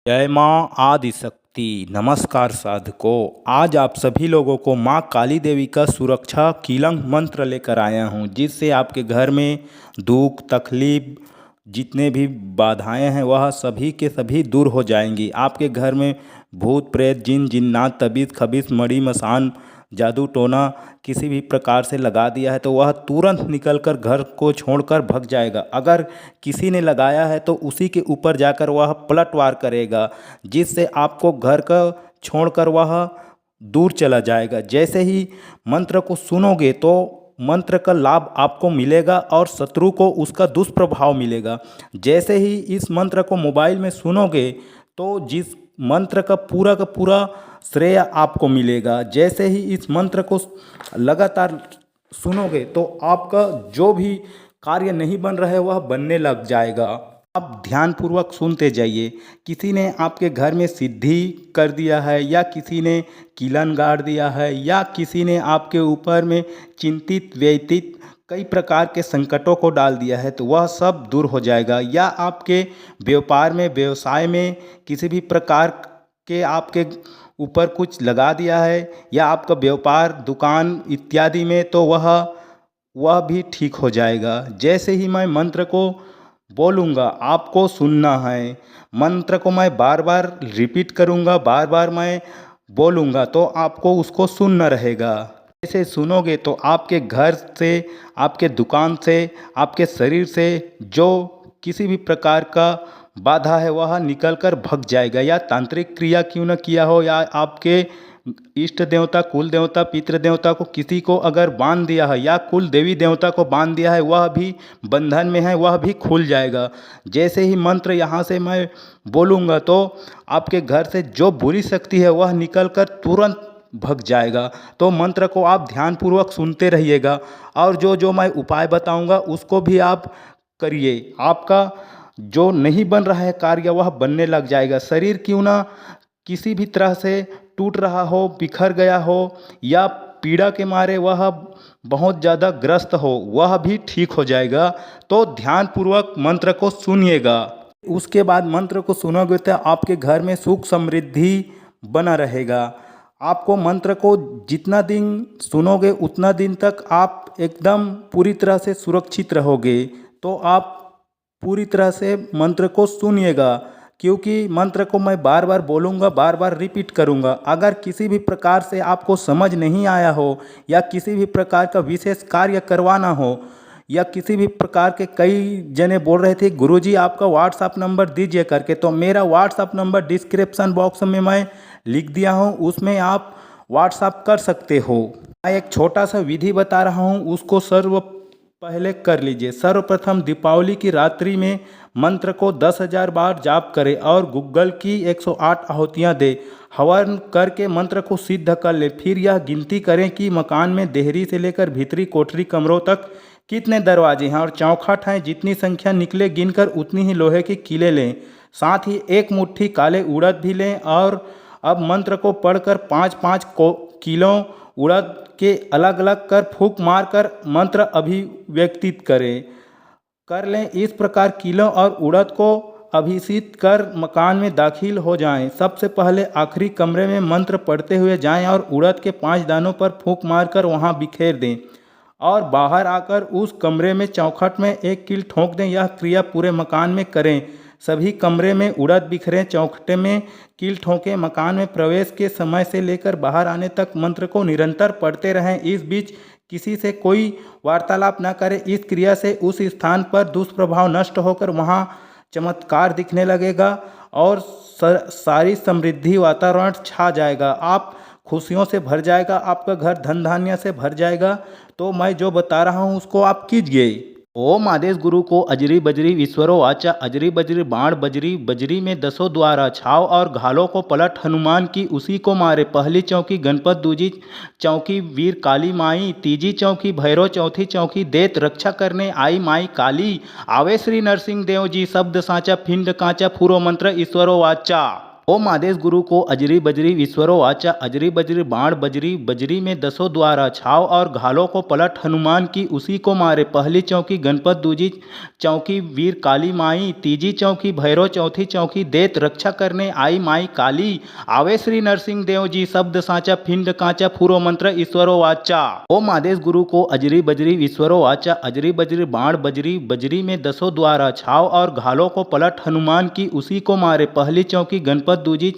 जय माँ आदिशक्ति। नमस्कार साधकों, आज आप सभी लोगों को माँ काली देवी का सुरक्षा कीलंग मंत्र लेकर आया हूँ, जिससे आपके घर में दुख तकलीफ जितने भी बाधाएं हैं वह सभी के सभी दूर हो जाएंगी। आपके घर में भूत प्रेत जिन जिन्नात तबीत खबीस मड़ी मसान जादू टोना किसी भी प्रकार से लगा दिया है तो वह तुरंत निकलकर घर को छोड़कर भग जाएगा। अगर किसी ने लगाया है तो उसी के ऊपर जाकर वह पलटवार करेगा, जिससे आपको घर का छोड़कर वह दूर चला जाएगा। जैसे ही मंत्र को सुनोगे तो मंत्र का लाभ आपको मिलेगा और शत्रु को उसका दुष्प्रभाव मिलेगा। जैसे ही इस मंत्र को मोबाइल में सुनोगे तो जिस मंत्र का पूरा श्रेय आपको मिलेगा। जैसे ही इस मंत्र को लगातार सुनोगे तो आपका जो भी कार्य नहीं बन रहा है वह बनने लग जाएगा। आप ध्यानपूर्वक सुनते जाइए। किसी ने आपके घर में सिद्धि कर दिया है, या किसी ने कीलन गाड़ दिया है, या किसी ने आपके ऊपर में चिंतित व्यतीत कई प्रकार के संकटों को डाल दिया है तो वह सब दूर हो जाएगा। या आपके व्यापार में व्यवसाय में किसी भी प्रकार के आपके ऊपर कुछ लगा दिया है, या आपका व्यापार दुकान इत्यादि में, तो वह भी ठीक हो जाएगा। जैसे ही मैं मंत्र को बोलूँगा आपको सुनना है। मंत्र को मैं बार बार रिपीट करूँगा, बार बार मैं बोलूँगा तो आपको उसको सुनना रहेगा। ऐसे सुनोगे तो आपके घर से, आपके दुकान से, आपके शरीर से जो किसी भी प्रकार का बाधा है वह निकल कर भग जाएगा। या तांत्रिक क्रिया क्यों न किया हो, या आपके इष्ट देवता कुल देवता पितृ देवता को किसी को अगर बांध दिया है, या कुल देवी देवता को बांध दिया है, वह भी बंधन में है, वह भी खुल जाएगा। जैसे ही मंत्र यहाँ से मैं बोलूँगा तो आपके घर से जो बुरी शक्ति है वह निकल कर तुरंत भग जाएगा। तो मंत्र को आप ध्यानपूर्वक सुनते रहिएगा और जो जो मैं उपाय बताऊँगा उसको भी आप करिए। आपका जो नहीं बन रहा है कार्य वह बनने लग जाएगा। शरीर क्यों ना किसी भी तरह से टूट रहा हो, बिखर गया हो, या पीड़ा के मारे वह बहुत ज़्यादा ग्रस्त हो, वह भी ठीक हो जाएगा। तो ध्यानपूर्वक मंत्र को सुनिएगा। उसके बाद मंत्र को सुनोगे तो आपके घर में सुख समृद्धि बना रहेगा। आपको मंत्र को जितना दिन सुनोगे उतना दिन तक आप एकदम पूरी तरह से सुरक्षित रहोगे। तो आप पूरी तरह से मंत्र को सुनिएगा, क्योंकि मंत्र को मैं बार बार बोलूँगा, बार बार रिपीट करूँगा। अगर किसी भी प्रकार से आपको समझ नहीं आया हो, या किसी भी प्रकार का विशेष कार्य करवाना हो, या किसी भी प्रकार के कई जने बोल रहे थे गुरुजी आपका व्हाट्सअप नंबर दीजिए करके, तो मेरा व्हाट्सअप नंबर डिस्क्रिप्शन बॉक्स में मैं लिख दिया हूँ, उसमें आप व्हाट्सअप कर सकते हो। मैं एक छोटा सा विधि बता रहा हूँ, उसको सर्व पहले कर लीजिए। सर्वप्रथम दीपावली की रात्रि में मंत्र को 10,000 बार जाप करें और गूगल की 108 आहुतियाँ दें। हवन करके मंत्र को सिद्ध कर ले। फिर यह गिनती करें कि मकान में देहरी से लेकर भीतरी कोठरी कमरों तक कितने दरवाजे हैं और चौखट हैं। जितनी संख्या निकले गिनकर उतनी ही लोहे की कीलें लें। साथ ही एक मुट्ठी काले उड़द भी लें और अब मंत्र को पढ़कर 5-5 किलो उड़द के अलग अलग कर फूंक मारकर मंत्र अभिव्यक्तित कर लें। इस प्रकार किलो और उड़द को अभिषिक्त कर मकान में दाखिल हो जाएं। सबसे पहले आखिरी कमरे में मंत्र पढ़ते हुए जाएं और उड़द के 5 दानों पर फूंक मारकर वहां बिखेर दें और बाहर आकर उस कमरे में चौखट में एक कील ठोंक दें। यह क्रिया पूरे मकान में करें। सभी कमरे में उड़द बिखरें, चौखटे में कील ठोंकें। मकान में प्रवेश के समय से लेकर बाहर आने तक मंत्र को निरंतर पढ़ते रहें। इस बीच किसी से कोई वार्तालाप न करें। इस क्रिया से उस स्थान पर दुष्प्रभाव नष्ट होकर वहाँ चमत्कार दिखने लगेगा और सारी समृद्धि वातावरण छा जाएगा। आप खुशियों से भर जाएगा, आपका घर धन धान्य से भर जाएगा। तो मैं जो बता रहा हूँ उसको आप कीजिए। ओम आदेश गुरु को अजरी बजरी ईश्वरो वाचा। अजरी बजरी बाण बजरी, बजरी में 10 द्वारा छाव और घालों को पलट हनुमान की उसी को मारे। पहली चौकी गणपत, दूजी चौकी वीर काली माई, तीजी चौकी भैरव, चौथी चौकी देत रक्षा करने आई माई काली। आवे श्री नरसिंह देव जी, शब्द साचा फिंड कांचा, फूरो मंत्र ईश्वरो वाचा। ओम आदेश गुरु को अजरी बजरी विश्वरो वाचा अजरी बजरी बाण बजरी बजरी में दसों द्वारा छाव और घालों को पलट हनुमान की उसी को मारे। पहली चौकी गणपत, दूजी चौकी वीर काली माई, तीजी चौकी भैरव, चौथी चौकी देत रक्षा करने आई माई काली। आवे श्री नरसिंह देव जी शब्द साचा फिंड कांचा फूरो मंत्र ईश्वरो वाचा। ओम आदेश गुरु को अजरी बजरी विश्वरो वाचा अजरी बजरी बाण बजरी बजरी में दसों द्वारा छाव और घालों को पलट हनुमान की उसी को मारे। पहली चौकी गणपत, दूजी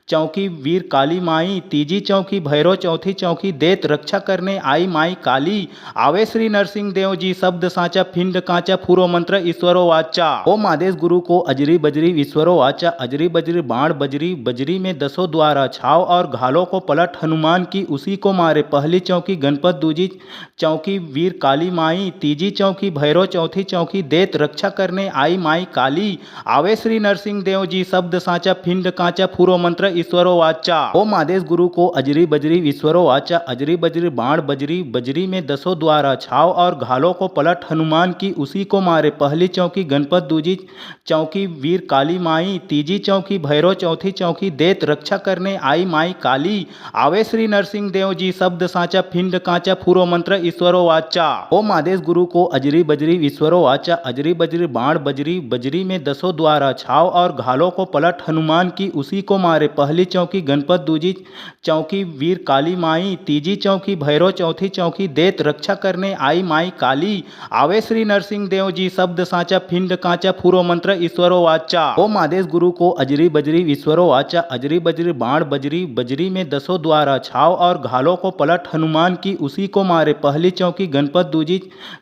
चौकी वीर काली माई, तीजी चौकी भैरव, चौथी चौकी देत रक्षा करने आई माई काली। आवे श्री नरसिंह देव जी शब्द साचा फिंड कांचा फूरो मंत्र ईश्वरो वाचा। ओम आदेश गुरु को अजरी बजरी विश्वरो वाचा अजरी बजरी बाण बजरी बजरी में दसों द्वारा छाव और घालों को पलट हनुमान की उसी को मारे। पहली चौकी गणपत, दूजी चौकी वीर काली माई, तीजी चौकी भैरव, चौथी चौकी देत रक्षा करने आई माई काली। आवे श्री नरसिंह देव जी शब्द साचा फिंड कांचा फूरो मंत्र ईश्वरो वाचा। ओम आदेश गुरु को अजरी बजरी विश्वरो वाचा अजरी बजरी बाण बजरी बजरी में दसों द्वारा छाव और घालों को पलट हनुमान की उसी को मारे। पहली चौकी गणपत, दूजी चौकी वीर काली माई, तीजी चौकी भैरव, चौथी चौकी देत रक्षा करने आई माई काली। आवे श्री नरसिंह देव जी शब्द साचा फिंड कांचा फूरो मंत्र ईश्वरो वाचा। ओम आदेश गुरु को अजरी बजरी विश्वरो वाचा अजरी बजरी बाण बजरी बजरी में दसों द्वारा छाव और घालों को पलट हनुमान की उसी को मारे। पहली चौकी गणपत, दूजी चौकी वीर काली माई, तीजी चौकी भैरव, चौथी चौकी देत रक्षा करने आई माई काली। आवे श्री नरसिंह देव जी शब्द साचा फिंड कांचा फूरो मंत्र ईश्वरो वाचा। ओम आदेश गुरु को अजरी बजरी विश्वरो वाचा अजरी बजरी बाण बजरी बजरी में दसों द्वारा छाव और घालों को पलट हनुमान की उसी को मारे। पहली चौकी गणपत, दूजी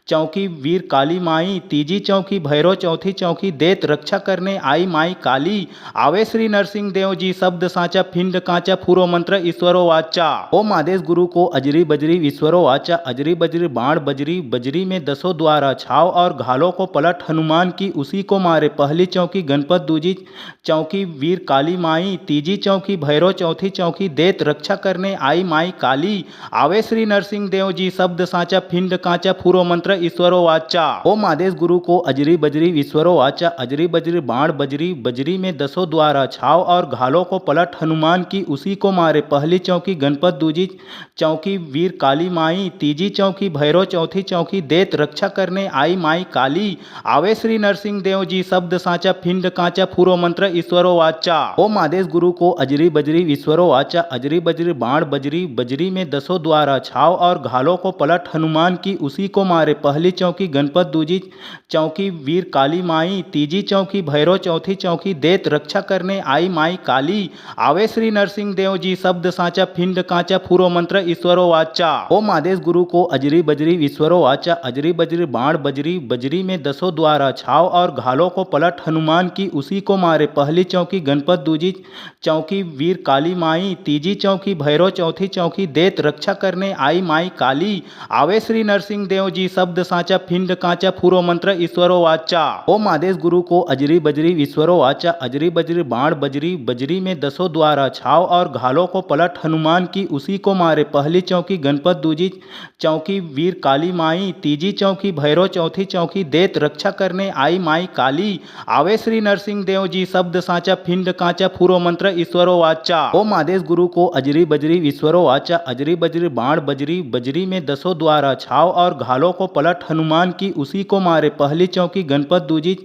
चौकी वीर काली माई, तीजी चौकी भैरव, चौथी चौकी देत रक्षा करने आई माई काली। आवे श्री नरसिंह देव जी शब्द साचा फिंड कांचा फूरो मंत्र ईश्वरो वाचा। ओम आदेश गुरु को अजरी बजरी विश्वरो वाचा अजरी बजरी बाण बजरी बजरी में दसों द्वारा छाव और घालों को पलट हनुमान की उसी को मारे। पहली चौकी गणपत, दूजी चौकी वीर काली माई, तीजी चौकी भैरव, चौथी चौकी देत रक्षा करने आई माई काली। आवे श्री नरसिंह देव जी शब्द साचा फिंड कांचा फूरो मंत्र ईश्वरो वाचा। ओम आदेश गुरु को अजरी बजरी विश्वरो वाचा अजरी बजरी बाण बजरी बजरी में दसों द्वारा छाव और घालों को पलट हनुमान की उसी को मारे। पहली चौकी गणपत, दूजी चौकी वीर काली माई, तीजी चौकी भैरव, चौथी चौकी देत रक्षा करने आई माई काली। आवे श्री नरसिंह देव जी शब्द साचा फिंड कांचा फूरो मंत्र ईश्वरो वाचा। ओम आदेश गुरु को अजरी बजरी विश्वरो वाचा अजरी बजरी बाण बजरी बजरी में दसों द्वारा छाव और घालों को पलट हनुमान की उसी को मारे। पहली चौकी गणपत, दूजी चौकी वीर काली माई, तीजी चौकी भैरव, चौथी चौकी देत रक्षा करने आई माई काली। आवे श्री नरसिंह देव जी शब्द साचा फिंड कांचा फूरो मंत्र ईश्वरो वाचा। ओम आदेश गुरु को अजरी बजरी विश्वरो वाचा अजरी बजरी बाण बजरी बजरी में दसों द्वारा छाव और घालों को पलट हनुमान की उसी को मारे। पहली चौकी गणपत, दूजी चौकी वीर काली माई, तीजी चौकी भैरव, चौथी चौकी देत रक्षा करने आई माई काली। आवे श्री नरसिंह देव जी शब्द साचा फिंड कांचा फूरो मंत्र ईश्वरो वाचा। ओम आदेश गुरु को अजरी बजरी विश्वरो वाचा अजरी बजरी बाण बजरी बजरी में दसों द्वारा छाव और घालों को पलट हनुमान की उसी को मारे। पहली चौकी गणपत, दूजी चौकी वीर काली माई, तीजी चौकी भैरव, चौथी चौकी देत रक्षा करने आई माई काली। आवे श्री नरसिंह देव जी शब्द साचा फिंड कांचा फूरो मंत्र ईश्वरो वाचा। ओम आदेश गुरु को अजरी बजरी विश्वरो वाचा अजरी बजरी बाण बजरी बजरी में दसों द्वारा छाव और घालों को पलट हनुमान की उसी को मारे। पहली चौकी गणपत, दूजी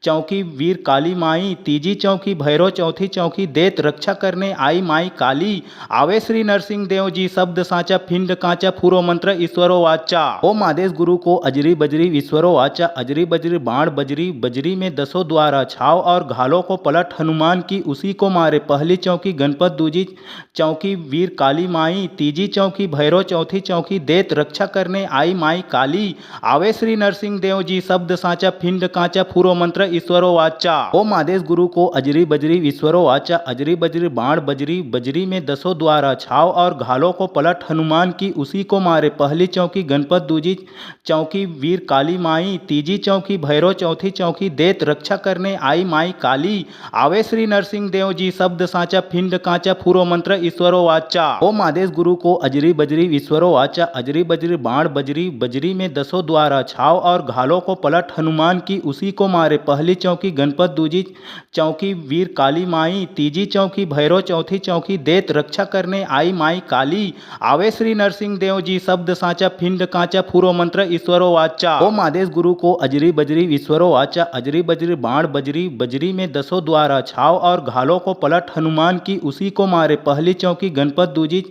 चौकी वीर काली माई, तीजी चौकी भैरव, चौथी चौकी देत रक्षा करने आई माई काली। आवे श्री नरसिंह देव जी शब्द साचा फिंड कांचा फूरो मंत्र ईश्वरो वाचा। ओम आदेश गुरु को अजरी बजरी विश्वरो वाचा अजरी बजरी बाण बजरी बजरी में दसों द्वारा छाव और घालों को पलट हनुमान की उसी को मारे। पहली चौकी गणपत, दूजी चौकी वीर काली माई, तीजी चौकी भैरव, चौथी चौकी देत रक्षा करने आई माई काली। आवे श्री नरसिंह देव जी शब्द साचा फिंड कांचा फूरो मंत्र ईश्वरो वाचा। ओम आदेश गुरु को अजरी बजरी विश्वरो वाचा अजरी बजरी बाण बजरी बजरी में दसों द्वारा छाव और घालों को पलट हनुमान की उसी को मारे। पहली चौकी गणपत, दूजी चौकी वीर काली माई, तीजी चौकी भैरव, चौथी चौकी देत रक्षा करने आई माई काली। आवे श्री नरसिंह देव जी शब्द साचा फिंड कांचा फूरो मंत्र ईश्वरो वाचा। ओम आदेश गुरु को अजरी बजरी विश्वरो वाचा अजरी बजरी बाण बजरी बजरी में दसों द्वारा छाव और घालों को पलट हनुमान की उसी को मारे। पहली चौकी गणपत, दूजी चौकी वीर काली माई, माई तीजी चौकी भैरो चौथी चौकी देत रक्षा करने आई माई काली आवे श्री नरसिंह देव जी शब्द साचा फिंड काचा फूरो मंत्र ईश्वरो वाचा ओम आदेश गुरु को अजरी बजरी ईश्वरो वाचा अजरी बजरी बाण बजरी बजरी में दसों द्वारा छाव और घालों को पलट हनुमान की उसी को मारे पहली चौकी गणपत दूजी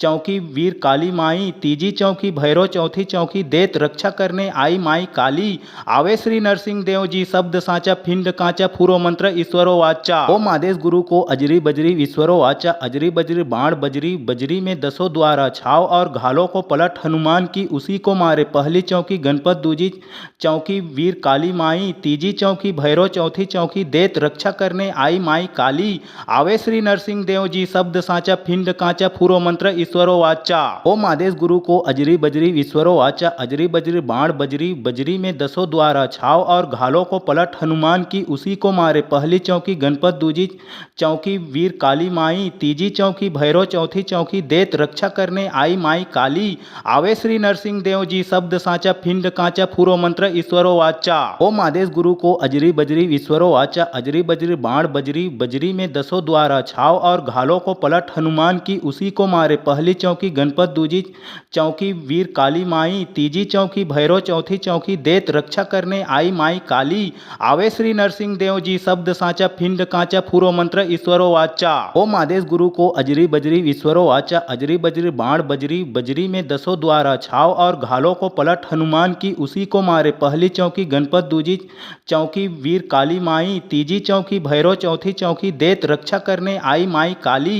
चौकी वीर काली माई तीजी चौकी भैरो चौथी चौकी देत रक्षा करने आई माई काली आवे श्री नरसिंह देव जी शब्द साचा फिंड काचा फूरो मंत्र ईश्वरो वाचा ओम आदेश गुरु को अजरी बजरी ईश्वरो वाचा अजरी बजरी बाण बजरी बजरी में दसों द्वारा छाव और घालों को पलट हनुमान की उसी को मारे पहली चौकी गणपत दूजी चौकी वीर काली माई तीजी चौकी भैरो चौथी चौकी देत रक्षा करने आई माई काली आवे श्री नरसिंह देव जी शब्द साचा फिंड काचा फूरो मंत्र ईश्वरो वाचा ओम आदेश गुरु को अजरी बजरी ईश्वरो वाचा अजरी बजरी बाण बजरी बजरी में दसों द्वारा छाव और घालों को पलट हनुमान की उसी को मारे पहली चौकी गणपत दूजी चौकी वीर काली माई तीजी चौकी भैरो चौथी चौकी देत रक्षा करने आई माई काली आवे श्री नरसिंह देव जी शब्द साचा फिंड काचा फूरो मंत्र ईश्वरो वाचा ओम आदेश गुरु को अजरी बजरी ईश्वरो वाचा अजरी बजरी बाण बजरी बजरी में दसों द्वारा छाव और घालों को पलट हनुमान की उसी को मारे पहली चौकी गणपत दूजी चौकी वीर काली माई तीजी चौकी भैरो चौथी चौकी देत रक्षा करने आई माई काली आवे श्री नरसिंह देव जी शब्द साचा फिंड काचा फूरो मंत्र ईश्वरो वाचा ओम आदेश गुरु को अजरी बजरी ईश्वरो वाचा अजरी बजरी बाण बजरी बजरी में दसों द्वारा छाव और घालों को पलट हनुमान की उसी को मारे पहली चौकी गणपत दूजी चौकी वीर काली माई तीजी चौकी भैरो चौथी चौकी देत रक्षा करने आई माई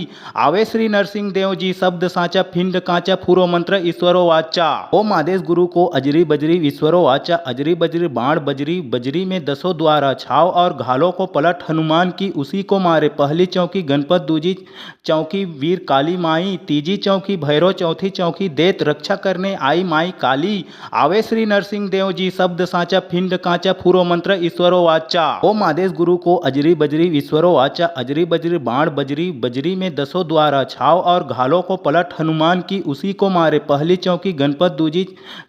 काली आवे श्री नरसिंह देव जी शब्द साचा फिंड काचा फूरो मंत्र ईश्वरो वाचा ओम आदेश गुरु को अजरी बजरी ईश्वरो वाचा अजरी बजरी बाण बजरी बजरी में दसों द्वारा छाव और घालों को पलट हनुमान की उसी को मारे पहली चौकी गणपत दूजी चौकी वीर काली माई तीजी चौकी भैरो चौथी चौकी देत रक्षा करने आई माई काली आवे श्री नरसिंह देव जी शब्द साचा फिंड काचा फूरो मंत्र ईश्वरो वाचा ओम आदेश गुरु को अजरी बजरी ईश्वरो वाचा अजरी बजरी बाण बजरी बजरी में दसों द्वारा छाव और घालों को पलट हनुमान की उसी को मारे पहली चौकी गणपत दूजी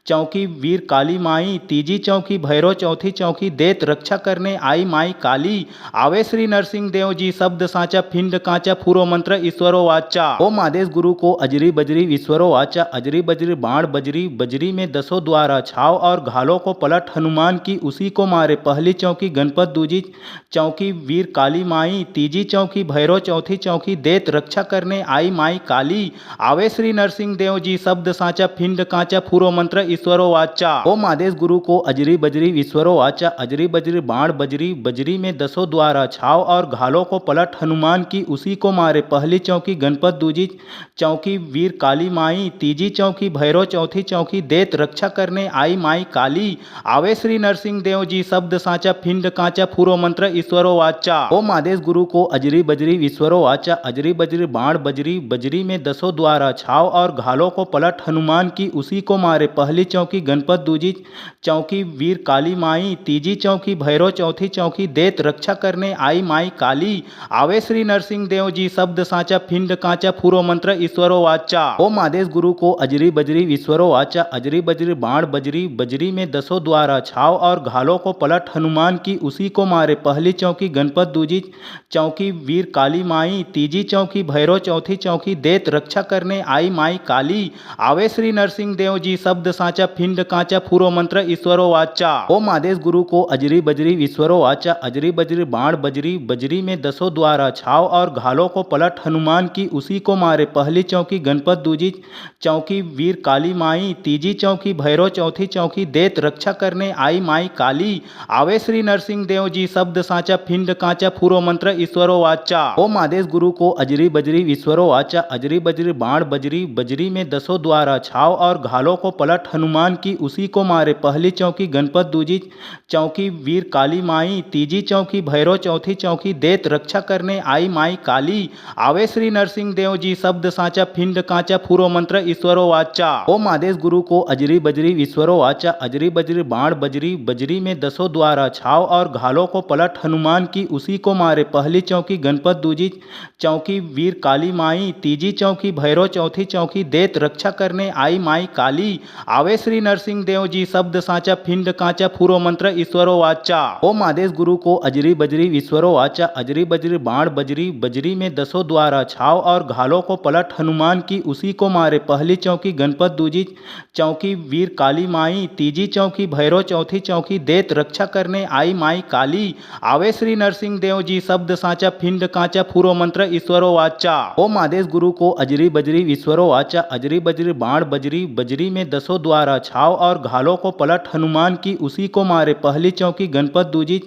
चौकी वीर काली माई तीजी चौकी भैरो चौथी चौकी देत रक्षा करने आई माई काली आवे श्री नरसिंह देव जी शब्द साचा फिंड काचा फूरो मंत्र ईश्वरो वाचा ओम आदेश गुरु को अजरी बजरी ईश्वरो वाचा अजरी बजरी बाण बजरी बजरी में दसों द्वारा छाव और घालों को पलट हनुमान की उसी को मारे पहली चौकी गणपत दूजी चौकी वीर काली माई तीजी चौकी भैरो चौथी चौकी देत रक्षा करने आई माई काली आवे श्री नरसिंह देव जी शब्द साचा फिंड काचा फूरो मंत्र ईश्वरो वाचा ओम आदेश गुरु को अजरी बजरी ईश्वरो वाचा अजरी बजरी बाण बजरी बजरी में दसों द्वारा छाव और घालों को पलट हनुमान की उसी को मारे पहली चौकी गणपत दूजी चौकी वीर काली माई तीजी चौकी भैरो चौथी चौकी देत रक्षा करने आई माई काली आवे श्री नरसिंह देव जी शब्द साचा फिंड काचा फूरो मंत्र ईश्वरो वाचा ओम आदेश गुरु को अजरी बजरी ईश्वरो वाचा अजरी बजरी बाण बजरी बजरी में दसों द्वारा छाव और घालों को पलट हनुमान की उसी को मारे पहली चौकी गणपत दूजी चौकी वीर काली माई तीजी चौकी भैरो चौथी चौकी देत रक्षा करने आई माई काली आवे श्री नरसिंह देव जी शब्द साचा फिंड काचा फूरो मंत्र ईश्वरो वाचा ओम आदेश गुरु को अजरी बजरी ईश्वरो वाचा अजरी बजरी बाण बजरी बजरी में दसों द्वारा छाव और घालों को पलट हनुमान की उसी को मारे पहली चौकी गणपत दूजी चौकी वीर काली माई तीजी चौकी भैरो चौथी चौकी देत रक्षा करने आई माई काली आवे श्री नरसिंह देव जी शब्द साचा फिंड काचा फूरो मंत्र ईश्वरो वाचा ओम आदेश गुरु को अजरी बजरी ईश्वरो वाचा अजरी बजरी बाण बजरी बजरी में दसों द्वारा छाव और घालों को पलट हनुमान की उसी को मारे पहली चौकी गणपत दूजी चौकी वीर काली माई तीजी चौकी भैरो चौथी चौकी देत रक्षा करने आई माई काली आवे श्री नरसिंह देव जी शब्द साचा फिंड काचा फूरो मंत्र ईश्वरो वाचा ओम आदेश गुरु को अजरी बजरी ईश्वरो वाचा अजरी बजरी बाण बजरी बजरी में दसों द्वारा छाव और घालों को पलट हनुमान की उसी को मारे पहली चौकी गणपत दूजी चौकी वीर काली माई तीजी चौकी भैरो चौथी चौकी देत रक्षा करने आई माई काली आवे श्री नरसिंह देव जी शब्द साचा फिंड काचा फूरो मंत्र ईश्वरो वाचा ओम आदेश गुरु को अजरी बजरी ईश्वरो वाचा अजरी बजरी बाण बजरी बजरी में दसों द्वारा छाव और घालों को पलट हनुमान की उसी को मारे पहली चौकी गणपत दूजी चौकी वीर काली माई तीजी चौकी भैरो चौथी चौकी देत रक्षा करने आई माई काली आवे श्री नरसिंह देव जी शब्द साचा फिंड काचा फूरो मंत्र ईश्वरो वाचा ओम आदेश गुरु को अजरी बजरी ईश्वरो वाचा अजरी बजरी बजरी बाण बजरी बजरी में दसों द्वारा छाव और घालों को पलट हनुमान की उसी को मारे। पहली चौकी गणपत, दूजी चौकी वीर काली माई, तीजी चौकी भैरव, चौथी चौकी देत रक्षा करने आई माई काली। आवे श्री नरसिंह देव जी शब्द साचा फिंड कांचा फूरो मंत्र ईश्वरो वाचा। ओम आदेश गुरु को अजरी बजरी ईश्वरो वाचा। अजरी बजरी बाण बजरी बजरी में दसों द्वारा छाव और घालों को पलट हनुमान की उसी को मारे। पहली चौकी गणपत, दूजी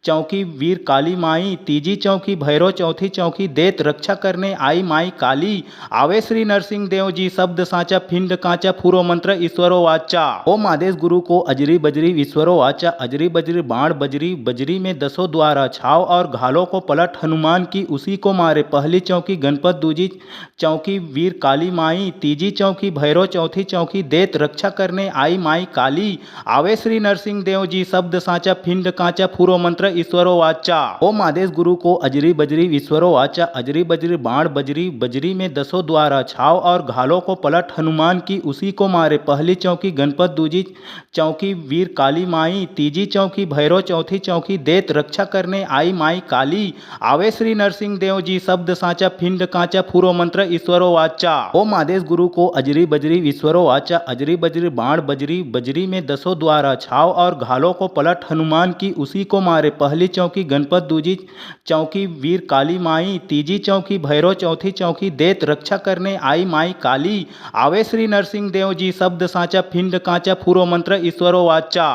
चौकी वीर काली माई, तीजी चौकी भैरव, चौथी चौकी देत रक्षा करने आई माई काली। आवे श्री नरसिंह देव जी शब्द साचा फिंड कांचा फूरो मंत्र ईश्वरो वाचा। ओम आदेश गुरु को अजरी बजरी ईश्वरो वाचा। अजरी बजरी बाण बजरी बजरी में दसों द्वारा छाव और घालों को पलट हनुमान की उसी को मारे। पहली चौकी गणपत, दूजी चौकी वीर काली माई, तीजी चौकी भैरव, चौथी चौकी देत रक्षा करने आई माई काली। आवे श्री नरसिंह देव जी शब्द साचा फिंड कांचा फूरो मंत्र ईश्वरो वाचा। ओम आदेश गुरु को अजरी बजरी ईश्वरो वाचा। अजरी बजरी बाण बजरी बजरी में दसों द्वारा छाव और घालों को पलट हनुमान की उसी को मारे। पहली चौकी गणपत, दूजी चौकी वीर काली माई, तीजी चौकी भैरव, चौथी चौकी देत रक्षा करने आई माई काली। आवे श्री नरसिंह देव जी शब्द साचा फिंड कांचा फूरो मंत्र ईश्वरो वाचा। ओम आदेश गुरु को अजरी बजरी ईश्वरो वाचा। अजरी बजरी बाण बजरी बजरी में दसों द्वारा छाव और घालों को पलट हनुमान की उसी को मारे। पहली चौकी गणपत, दूजी चौकी वीर काली माई, तीजी चौकी भैरव, चौथी चौकी देत रक्षा करने आई माई काली। आवे श्री नरसिंह देव जी शब्द साचा फिंड कांचा फूरो मंत्र ईश्वरो वाचा।